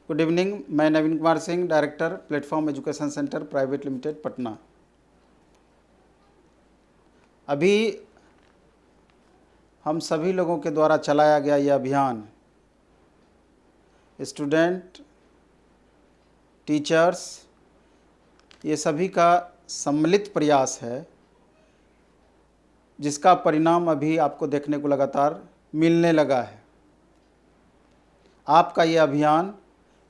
Good evening. मैं Naveen Kumar Singh, director platform education centre private limited Patna. अभी हम सभी लोगों के द्वारा चलाया गया यह अभियान स्टूडेंट, टीचर्स, ये सभी का सम्मिलित प्रयास है, जिसका परिणाम अभी आपको देखने को लगातार मिलने लगा है। आपका ये अभियान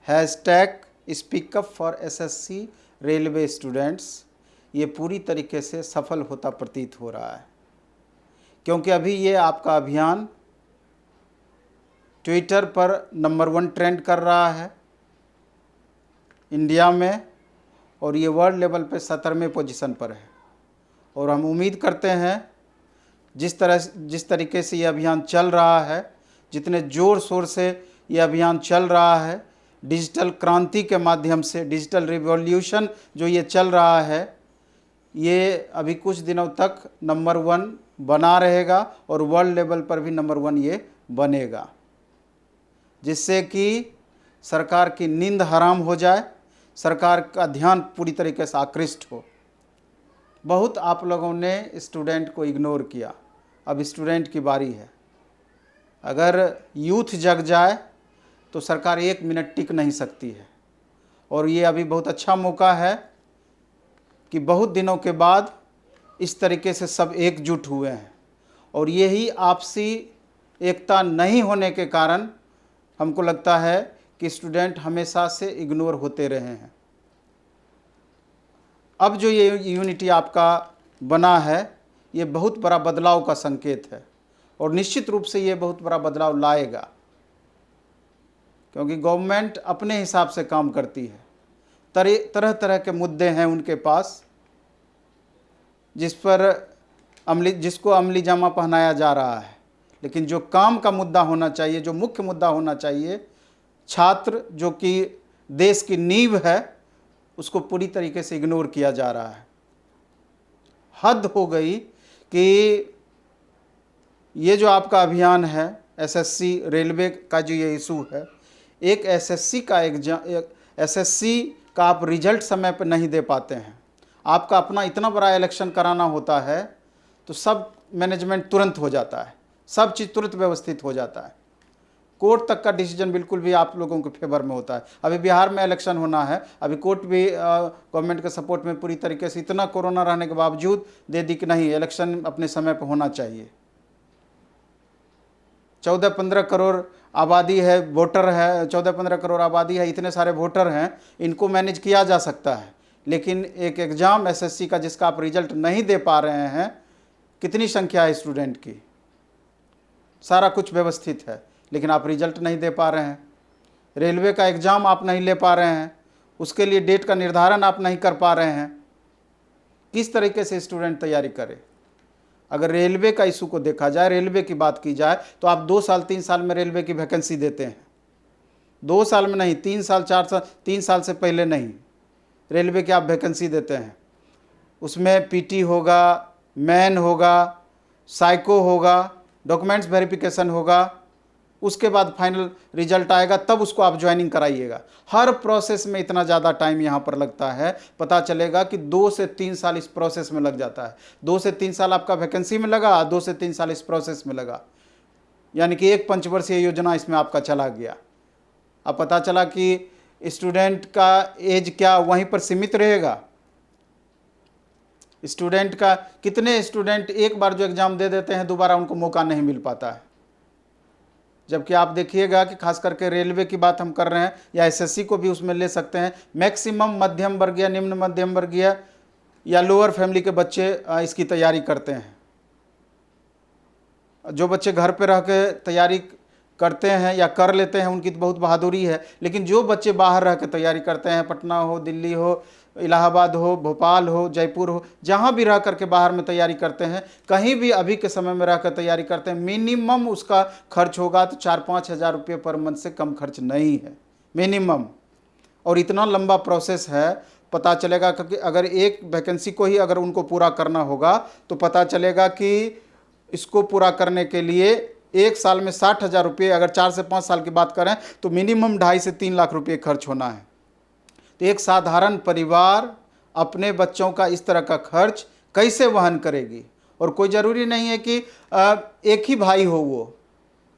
#speak up for SSC railway students ये पूरी तरीके से सफल होता प्रतीत हो रहा है, क्योंकि अभी ये आपका अभियान ट्विटर पर नंबर 1 ट्रेंड कर रहा है इंडिया में, और ये वर्ल्ड लेवल पे 17वें पोजीशन पर है। और हम उम्मीद करते हैं जिस तरीके से ये अभियान चल रहा है, जितने ज़ोर शोर से ये अभियान चल रहा है, डिजिटल क्रांति के माध्यम से, डिजिटल रिवॉल्यूशन जो ये चल रहा है, ये अभी कुछ दिनों तक नंबर 1 बना रहेगा और वर्ल्ड लेवल पर भी नंबर 1 ये बनेगा, जिससे कि सरकार की नींद हराम हो जाए, सरकार का ध्यान पूरी तरीके से आकृष्ट हो। बहुत आप लोगों ने स्टूडेंट को इग्नोर किया, अब स्टूडेंट की बारी है। अगर यूथ जग जाए तो सरकार 1 मिनट टिक नहीं सकती है। और ये अभी बहुत अच्छा मौका है कि बहुत दिनों के बाद इस तरीके से सब एकजुट हुए हैं, और यही आपसी एकता नहीं होने के कारण हमको लगता है कि स्टूडेंट हमेशा से इग्नोर होते रहे हैं। अब जो ये यूनिटी आपका बना है, ये बहुत बड़ा बदलाव का संकेत है, और निश्चित रूप से ये बहुत बड़ा बदलाव लाएगा, क्योंकि गवर्नमेंट अपने हिसाब से काम करती है। तरह तरह के मुद्दे हैं उनके पास, जिसको अमली जामा पहनाया जा रहा है, लेकिन जो काम का मुद्दा होना चाहिए, जो मुख्य मुद्दा होना चाहिए, छात्र जो कि देश की नींव है, उसको पूरी तरीके से इग्नोर किया जा रहा है। हद हो गई कि ये जो आपका अभियान है SSC रेलवे का, जो ये इशू है, एक SSC का आप रिजल्ट समय पर नहीं दे पाते हैं, आपका अपना इतना बड़ा इलेक्शन कराना होता है, तो सब मैनेजमेंट तुरंत हो जाता है, सब चीज़ तुरंत व्यवस्थित हो जाता है, कोर्ट तक का डिसीजन बिल्कुल भी आप लोगों के फेवर में होता है। अभी बिहार में इलेक्शन होना है, अभी कोर्ट भी गवर्नमेंट के सपोर्ट में पूरी तरीके से, इतना कोरोना रहने के बावजूद दे दी कि नहीं, इलेक्शन अपने समय पर होना चाहिए। 14-15 करोड़ आबादी है, वोटर है, 14-15 करोड़ आबादी है, इतने सारे वोटर हैं, इनको मैनेज किया जा सकता है। लेकिन एक एग्ज़ाम SSC का जिसका आप रिजल्ट नहीं दे पा रहे हैं, कितनी संख्या है स्टूडेंट की, सारा कुछ व्यवस्थित है, लेकिन आप रिजल्ट नहीं दे पा रहे हैं। रेलवे का एग्ज़ाम आप नहीं ले पा रहे हैं, उसके लिए डेट का निर्धारण आप नहीं कर पा रहे हैं। किस तरीके से स्टूडेंट तैयारी करे? अगर रेलवे का इशू को देखा जाए, रेलवे की बात की जाए, तो आप 2 साल 3 साल में रेलवे की वैकेंसी देते हैं। 2 साल में नहीं, 3 साल 4 साल, 3 साल से पहले नहीं, रेलवे की आप वैकेंसी देते हैं। उसमें PT होगा, मैन होगा, साइको होगा, डॉक्यूमेंट्स वेरिफिकेशन होगा, उसके बाद फाइनल रिजल्ट आएगा, तब उसको आप ज्वाइनिंग कराइएगा। हर प्रोसेस में इतना ज़्यादा टाइम यहाँ पर लगता है। पता चलेगा कि 2 से 3 साल इस प्रोसेस में लग जाता है। 2 से 3 साल आपका वैकेंसी में लगा, 2 से 3 साल इस प्रोसेस में लगा, यानी कि एक पंचवर्षीय योजना इसमें आपका चला गया। अब पता चला कि स्टूडेंट का एज क्या वहीं पर सीमित रहेगा? स्टूडेंट का, कितने स्टूडेंट एक बार जो एग्ज़ाम दे देते हैं, दोबारा उनको मौका नहीं मिल पाता है। जबकि आप देखिएगा कि खास करके रेलवे की बात हम कर रहे हैं, या SSC को भी उसमें ले सकते हैं, मैक्सिमम मध्यम वर्गीय, निम्न मध्यम वर्गीय या लोअर फैमिली के बच्चे इसकी तैयारी करते हैं। जो बच्चे घर पे रह के तैयारी करते हैं या कर लेते हैं, उनकी तो बहुत बहादुरी है, लेकिन जो बच्चे बाहर रह के तैयारी करते हैं, पटना हो, दिल्ली हो, इलाहाबाद हो, भोपाल हो, जयपुर हो, जहाँ भी रह करके बाहर में तैयारी करते हैं, कहीं भी अभी के समय में रह कर तैयारी करते हैं, मिनिमम उसका खर्च होगा तो 4-5 हज़ार रुपये पर मंथ से कम खर्च नहीं है, मिनिमम। और इतना लंबा प्रोसेस है, पता चलेगा कि अगर एक वैकेंसी को ही अगर उनको पूरा करना होगा, तो पता चलेगा कि इसको पूरा करने के लिए एक साल में 60,000 रुपये, अगर 4 से 5 साल की बात करें तो मिनिमम 2.5 से 3 लाख रुपये खर्च होना है। तो एक साधारण परिवार अपने बच्चों का इस तरह का खर्च कैसे वहन करेगी? और कोई ज़रूरी नहीं है कि एक ही भाई हो, वो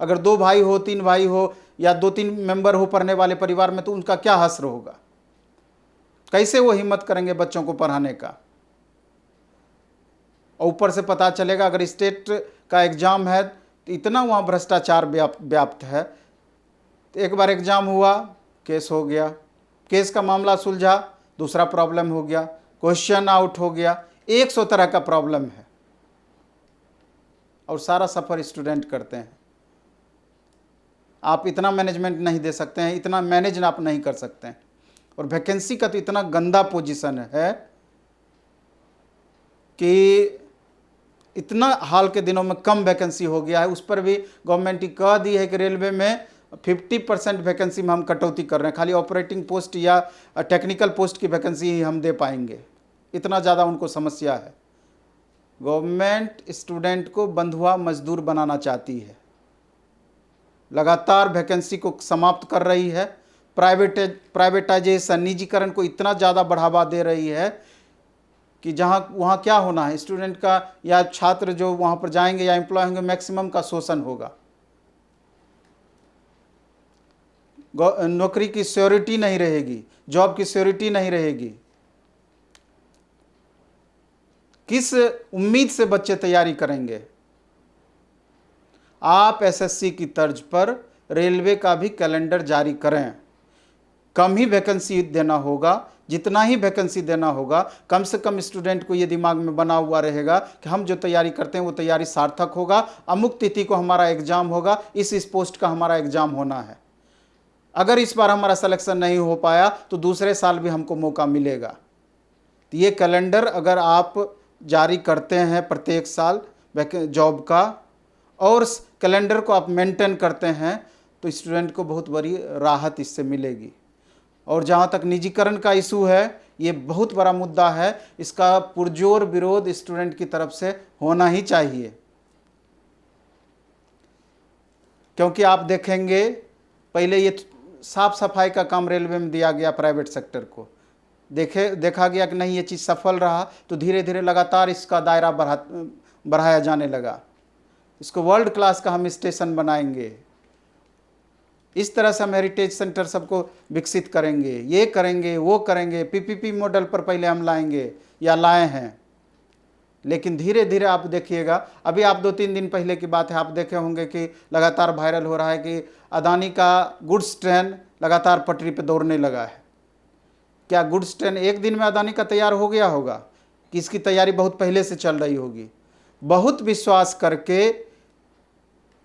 अगर 2 भाई हो, 3 भाई हो, या 2-3 मेंबर हो पढ़ने वाले परिवार में, तो उनका क्या हश्र होगा? कैसे वो हिम्मत करेंगे बच्चों को पढ़ाने का? और ऊपर से पता चलेगा अगर स्टेट का एग्ज़ाम है तो इतना वहाँ भ्रष्टाचार व्याप्त है। तो एक बार एग्ज़ाम हुआ, केस हो गया, केस का मामला सुलझा, दूसरा प्रॉब्लम हो गया, क्वेश्चन आउट हो गया, 100 तरह का प्रॉब्लम है, और सारा सफ़र स्टूडेंट करते हैं। आप इतना मैनेजमेंट नहीं दे सकते हैं, इतना मैनेज आप नहीं कर सकते हैं। और वैकेंसी का तो इतना गंदा पोजीशन है कि इतना हाल के दिनों में कम वैकेंसी हो गया है। उस पर भी गवर्नमेंट ही कह दी है कि रेलवे में 50% वैकेंसी में हम कटौती कर रहे हैं, खाली ऑपरेटिंग पोस्ट या टेक्निकल पोस्ट की वैकेंसी ही हम दे पाएंगे। इतना ज़्यादा उनको समस्या है। गवर्नमेंट स्टूडेंट को बंधुआ मजदूर बनाना चाहती है, लगातार वैकेंसी को समाप्त कर रही है, प्राइवेटाइजेशन, निजीकरण को इतना ज़्यादा बढ़ावा दे रही है कि वहाँ क्या होना है, स्टूडेंट का या छात्र जो वहाँ पर जाएंगे या एम्प्लॉय होंगे, मैक्सिमम का शोषण होगा। नौकरी की सिक्योरिटी नहीं रहेगी, जॉब की सिक्योरिटी नहीं रहेगी। किस उम्मीद से बच्चे तैयारी करेंगे? आप एसएससी की तर्ज पर रेलवे का भी कैलेंडर जारी करें। कम ही वैकेंसी देना होगा, जितना ही वैकेंसी देना होगा, कम से कम स्टूडेंट को ये दिमाग में बना हुआ रहेगा कि हम जो तैयारी करते हैं वो तैयारी सार्थक होगा, अमुक तिथि को हमारा एग्ज़ाम होगा, इस पोस्ट का हमारा एग्ज़ाम होना है। अगर इस बार हमारा सिलेक्शन नहीं हो पाया तो दूसरे साल भी हमको मौका मिलेगा। तो ये कैलेंडर अगर आप जारी करते हैं प्रत्येक साल जॉब का, और कैलेंडर को आप मेंटेन करते हैं, तो स्टूडेंट को बहुत बड़ी राहत इससे मिलेगी। और जहाँ तक निजीकरण का इशू है, ये बहुत बड़ा मुद्दा है, इसका पुरजोर विरोध स्टूडेंट की तरफ से होना ही चाहिए। क्योंकि आप देखेंगे पहले ये साफ सफाई का काम रेलवे में दिया गया प्राइवेट सेक्टर को, देखा गया कि नहीं ये चीज़ सफल रहा, तो धीरे धीरे लगातार इसका दायरा बढ़ाया जाने लगा। इसको वर्ल्ड क्लास का हम स्टेशन बनाएंगे, इस तरह से हम हेरिटेज सेंटर सबको विकसित करेंगे, ये करेंगे वो करेंगे, पीपीपी मॉडल पर पहले हम लाएंगे या लाए हैं। लेकिन धीरे धीरे आप देखिएगा, अभी आप 2-3 दिन पहले की बात है, आप देखे होंगे कि लगातार वायरल हो रहा है कि अदानी का गुड्स ट्रेन लगातार पटरी पे दौड़ने लगा है। क्या गुड्स ट्रेन एक दिन में अदानी का तैयार हो गया होगा कि इसकी तैयारी बहुत पहले से चल रही होगी? बहुत विश्वास करके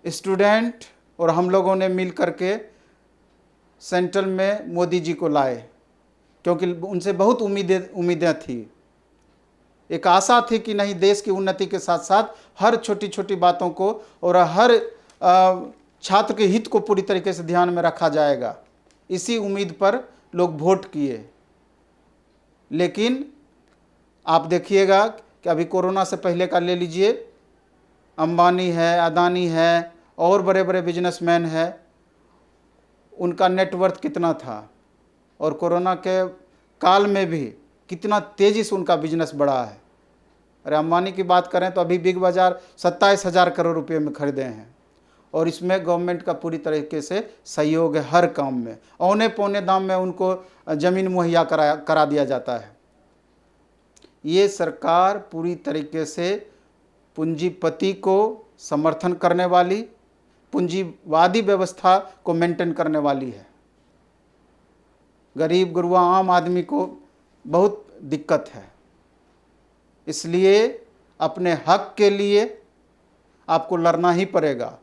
स्टूडेंट और हम लोगों ने मिल करके सेंट्रल में मोदी जी को लाए, क्योंकि उनसे बहुत उम्मीदें थी। एक आशा थी कि नहीं, देश की उन्नति के साथ साथ हर छोटी छोटी बातों को और हर छात्र के हित को पूरी तरीके से ध्यान में रखा जाएगा। इसी उम्मीद पर लोग वोट किए। लेकिन आप देखिएगा कि अभी कोरोना से पहले का ले लीजिए, अंबानी है, अदानी है और बड़े बड़े बिजनेसमैन हैं, उनका नेटवर्थ कितना था, और कोरोना के काल में भी कितना तेज़ी से उनका बिजनेस बढ़ा है। अरे अंबानी की बात करें तो अभी बिग बाज़ार 27,000 करोड़ रुपए में खरीदे हैं, और इसमें गवर्नमेंट का पूरी तरीके से सहयोग है हर काम में। औने पौने दाम में उनको ज़मीन मुहैया करा दिया जाता है। ये सरकार पूरी तरीके से पूंजीपति को समर्थन करने वाली, पूंजीवादी व्यवस्था को मेंटेन करने वाली है। गरीब गुरबा आम आदमी को बहुत दिक्कत है। इसलिए अपने हक के लिए आपको लड़ना ही पड़ेगा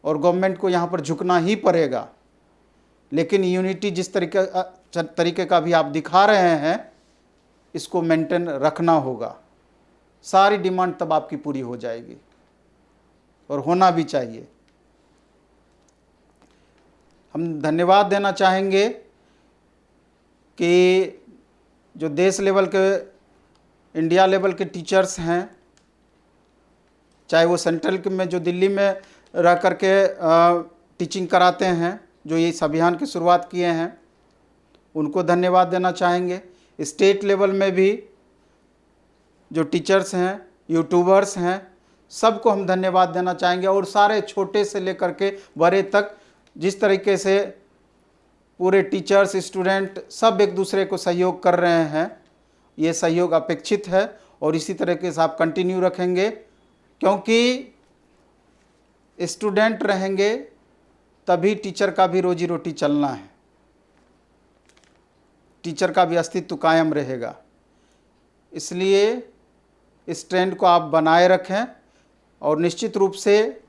और गवर्नमेंट को यहाँ पर झुकना ही पड़ेगा। लेकिन यूनिटी जिस तरीके का भी आप दिखा रहे हैं, इसको मेंटेन रखना होगा। सारी डिमांड तब आपकी पूरी हो जाएगी, और होना भी चाहिए। हम धन्यवाद देना चाहेंगे कि जो देश लेवल के, इंडिया लेवल के टीचर्स हैं, चाहे वो सेंट्रल में जो दिल्ली में रह करके टीचिंग कराते हैं, जो ये इस अभियान की शुरुआत किए हैं, उनको धन्यवाद देना चाहेंगे। स्टेट लेवल में भी जो टीचर्स हैं, यूट्यूबर्स हैं, सबको हम धन्यवाद देना चाहेंगे। और सारे छोटे से लेकर के बड़े तक जिस तरीके से पूरे टीचर्स, स्टूडेंट सब एक दूसरे को सहयोग कर रहे हैं, ये सहयोग अपेक्षित है और इसी तरीके से आप कंटिन्यू रखेंगे, क्योंकि स्टूडेंट रहेंगे तभी टीचर का भी रोजी रोटी चलना है, टीचर का भी अस्तित्व कायम रहेगा। इसलिए इस ट्रेंड को आप बनाए रखें और निश्चित रूप से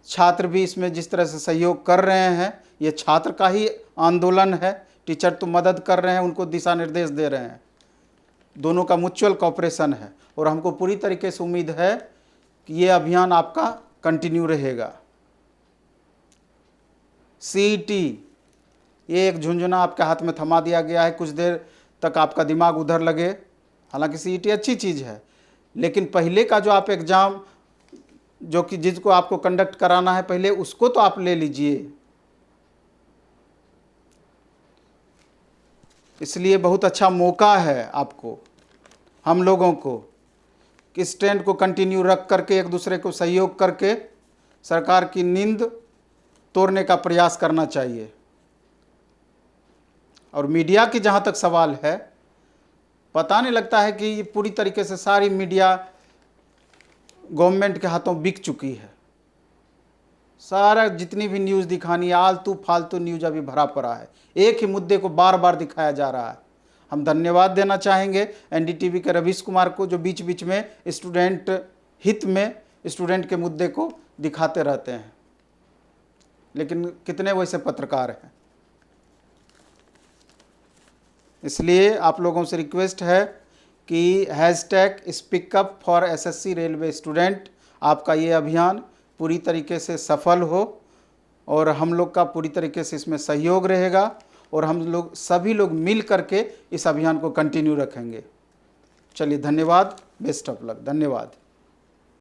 छात्र भी इसमें जिस तरह से सहयोग कर रहे हैं, ये छात्र का ही आंदोलन है। टीचर तो मदद कर रहे हैं, उनको दिशा निर्देश दे रहे हैं, दोनों का म्यूचुअल कॉपरेशन है और हमको पूरी तरीके से उम्मीद है कि ये अभियान आपका कंटिन्यू रहेगा। सीईटी, ये एक झुंझुना आपके हाथ में थमा दिया गया है, कुछ देर तक आपका दिमाग उधर लगे। हालांकि सीईटी अच्छी चीज़ है, लेकिन पहले का जो आप एग्ज़ाम जो कि जिसको आपको कंडक्ट कराना है, पहले उसको तो आप ले लीजिए। इसलिए बहुत अच्छा मौका है आपको, हम लोगों को, कि इस ट्रेंड को कंटिन्यू रख करके एक दूसरे को सहयोग करके सरकार की नींद तोड़ने का प्रयास करना चाहिए। और मीडिया की जहाँ तक सवाल है, पता नहीं लगता है कि ये पूरी तरीके से सारी मीडिया गवर्नमेंट के हाथों बिक चुकी है। सारा जितनी भी न्यूज़ दिखानी, आलतू फालतू न्यूज़ अभी भरा पड़ा है, एक ही मुद्दे को बार बार दिखाया जा रहा है। हम धन्यवाद देना चाहेंगे एनडीटीवी के रवीश कुमार को, जो बीच बीच में स्टूडेंट हित में स्टूडेंट के मुद्दे को दिखाते रहते हैं, लेकिन कितने वैसे पत्रकार हैं। इसलिए आप लोगों से रिक्वेस्ट है कि #speak up for SSC railway student, आपका ये अभियान पूरी तरीके से सफल हो और हम लोग का पूरी तरीके से इसमें सहयोग रहेगा और हम लोग सभी लोग मिल करके इस अभियान को कंटिन्यू रखेंगे। चलिए, धन्यवाद, बेस्ट ऑफ लक, धन्यवाद।